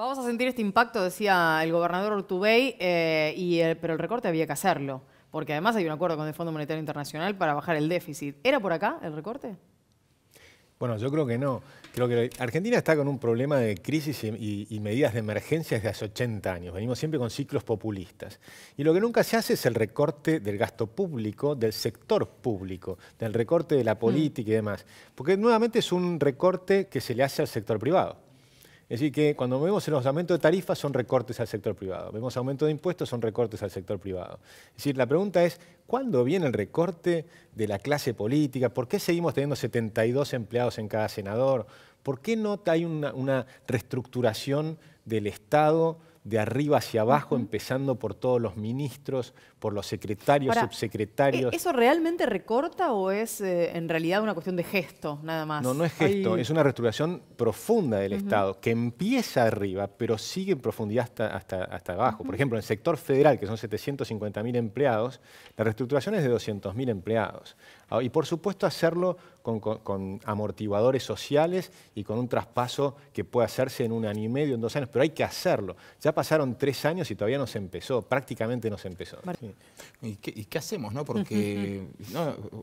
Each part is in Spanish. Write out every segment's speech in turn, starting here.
Vamos a sentir este impacto, decía el gobernador Urtubey, pero el recorte había que hacerlo, porque además hay un acuerdo con el Fondo Monetario Internacional para bajar el déficit. ¿Era por acá el recorte? Bueno, yo creo que no. Creo que Argentina está con un problema de crisis y medidas de emergencia desde hace 80 años. Venimos siempre con ciclos populistas. Y lo que nunca se hace es el recorte del gasto público, del sector público, del recorte de la política y demás. Porque nuevamente es un recorte que se le hace al sector privado. Es decir, que cuando vemos los aumentos de tarifas son recortes al sector privado, vemos aumento de impuestos son recortes al sector privado. Es decir, la pregunta es, ¿cuándo viene el recorte de la clase política? ¿Por qué seguimos teniendo 72 empleados en cada senador? ¿Por qué no hay una reestructuración del Estado de arriba hacia abajo, empezando por todos los ministros, por los secretarios, subsecretarios? ¿Eso realmente recorta o es en realidad una cuestión de gesto, nada más? No, no es gesto, es una reestructuración profunda del Estado, que empieza arriba, pero sigue en profundidad hasta abajo. Por ejemplo, en el sector federal, que son 750.000 empleados, la reestructuración es de 200.000 empleados. Y por supuesto hacerlo con amortiguadores sociales y con un traspaso que puede hacerse en 1 año y medio, en 2 años, pero hay que hacerlo. Ya pasaron 3 años y todavía no se empezó, prácticamente no se empezó. Sí. ¿Y qué hacemos, no? Porque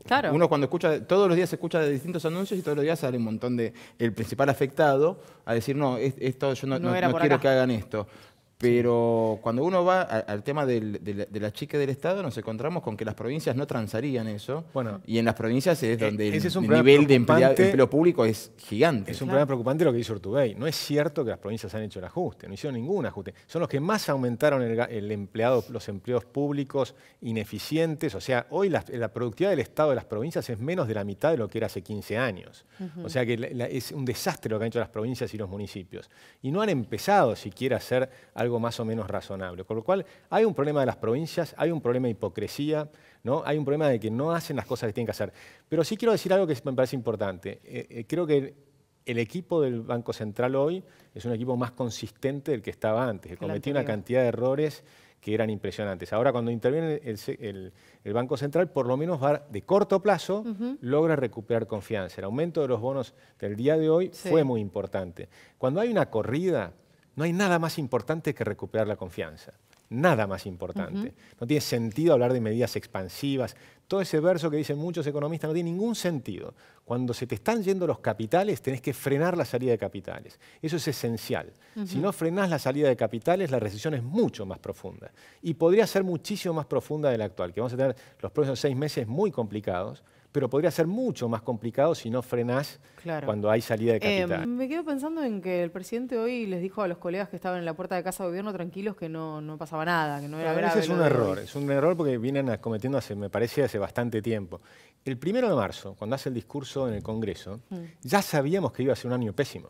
Claro. uno cuando escucha, todos los días se escucha de distintos anuncios y todos los días sale un montón de el principal afectado a decir, no, esto yo no quiero que hagan esto. Pero cuando uno va al tema de la chica del Estado, nos encontramos con que las provincias no transarían eso. Bueno, y en las provincias es donde el nivel de empleo público es gigante. Es un problema preocupante lo que dice Urtubey. No es cierto que las provincias han hecho el ajuste, no hicieron ningún ajuste. Son los que más aumentaron los empleos públicos ineficientes. O sea, hoy la productividad del Estado de las provincias es menos de la mitad de lo que era hace 15 años. O sea que es un desastre lo que han hecho las provincias y los municipios. Y no han empezado siquiera a hacer algo más o menos razonable. Con lo cual, hay un problema de las provincias, hay un problema de hipocresía, ¿no? Hay un problema de que no hacen las cosas que tienen que hacer. Pero sí quiero decir algo que me parece importante. Creo que el equipo del Banco Central hoy es un equipo más consistente del que estaba antes, que cometió una cantidad de errores que eran impresionantes. Ahora, cuando interviene el Banco Central, por lo menos va de corto plazo, logra recuperar confianza. El aumento de los bonos del día de hoy fue muy importante. Cuando hay una corrida, no hay nada más importante que recuperar la confianza. Nada más importante. No tiene sentido hablar de medidas expansivas. Todo ese verso que dicen muchos economistas no tiene ningún sentido. Cuando se te están yendo los capitales, tenés que frenar la salida de capitales. Eso es esencial. Si no frenás la salida de capitales, la recesión es mucho más profunda. Y podría ser muchísimo más profunda de la actual, que vamos a tener los próximos 6 meses muy complicados, pero podría ser mucho más complicado si no frenás cuando hay salida de capital. Me quedo pensando en que el presidente hoy les dijo a los colegas que estaban en la puerta de Casa de Gobierno tranquilos que no pasaba nada, que no era grave. Ese es un error porque vienen cometiendo, me parece, hace bastante tiempo. El 1 de marzo, cuando hace el discurso en el Congreso, ya sabíamos que iba a ser un año pésimo.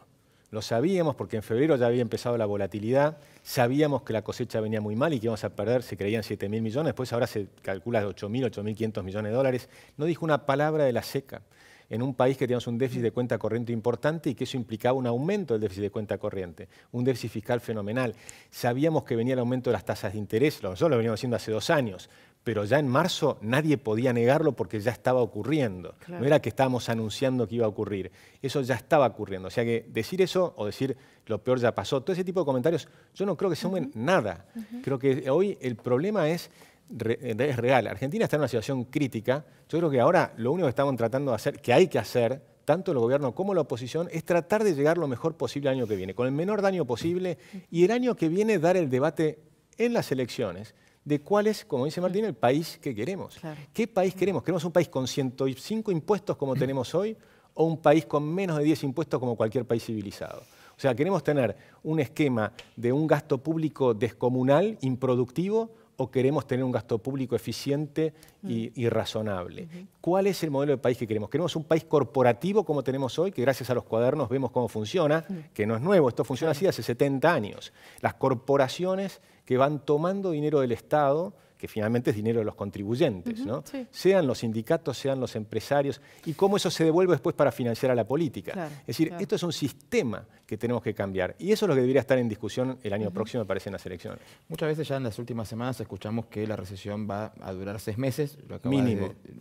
Lo sabíamos porque en febrero ya había empezado la volatilidad, sabíamos que la cosecha venía muy mal y que íbamos a perder, se creían 7.000 millones, después ahora se calcula 8.000, 8.500 millones de dólares. No dijo una palabra de la seca en un país que teníamos un déficit de cuenta corriente importante y que eso implicaba un aumento del déficit de cuenta corriente, un déficit fiscal fenomenal. Sabíamos que venía el aumento de las tasas de interés, nosotros lo veníamos haciendo hace 2 años, pero ya en marzo nadie podía negarlo porque ya estaba ocurriendo. No era que estábamos anunciando que iba a ocurrir, eso ya estaba ocurriendo. O sea que decir eso o decir lo peor ya pasó, todo ese tipo de comentarios, yo no creo que sumen nada. Creo que hoy el problema es real. Argentina está en una situación crítica. Yo creo que ahora lo único que estamos tratando de hacer, que hay que hacer, tanto el gobierno como la oposición, es tratar de llegar lo mejor posible el año que viene, con el menor daño posible, y el año que viene dar el debate en las elecciones de cuál es, como dice Martín, el país que queremos. ¿Qué país queremos? ¿Queremos un país con 105 impuestos como tenemos hoy o un país con menos de 10 impuestos como cualquier país civilizado? O sea, queremos tener un esquema de un gasto público descomunal, improductivo, o queremos tener un gasto público eficiente y razonable. ¿Cuál es el modelo de país que queremos? ¿Queremos un país corporativo como tenemos hoy, que gracias a los cuadernos vemos cómo funciona, que no es nuevo, esto funciona así hace 70 años? Las corporaciones que van tomando dinero del Estado, que finalmente es dinero de los contribuyentes, ¿no? Sean los sindicatos, sean los empresarios, y cómo eso se devuelve después para financiar a la política. Es decir, esto es un sistema que tenemos que cambiar, y eso es lo que debería estar en discusión el año próximo, me parece, en las elecciones. Muchas veces ya en las últimas semanas escuchamos que la recesión va a durar 6 meses,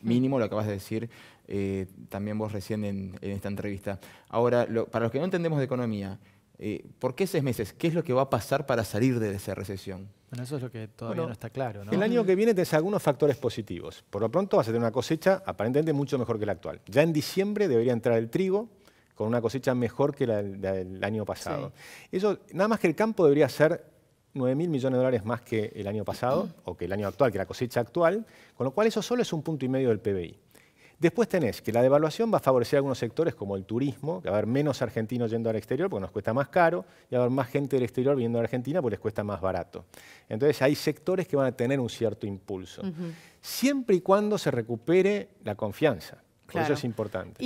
Mínimo. Lo acabas de decir también vos recién en esta entrevista. Ahora, para los que no entendemos de economía, ¿Por qué 6 meses? ¿Qué es lo que va a pasar para salir de esa recesión? Bueno, eso es lo que todavía no está claro, ¿no? El año que viene tenés algunos factores positivos. Por lo pronto vas a tener una cosecha aparentemente mucho mejor que la actual. Ya en diciembre debería entrar el trigo con una cosecha mejor que la del año pasado. Sí. Eso, nada más que el campo debería ser 9.000 millones de dólares más que el año pasado, o que el año actual, que la cosecha actual, con lo cual eso solo es 1,5 puntos del PBI. Después tenés que la devaluación va a favorecer algunos sectores como el turismo, que va a haber menos argentinos yendo al exterior porque nos cuesta más caro, y va a haber más gente del exterior viniendo a Argentina porque les cuesta más barato. Entonces hay sectores que van a tener un cierto impulso, siempre y cuando se recupere la confianza. Por eso es importante.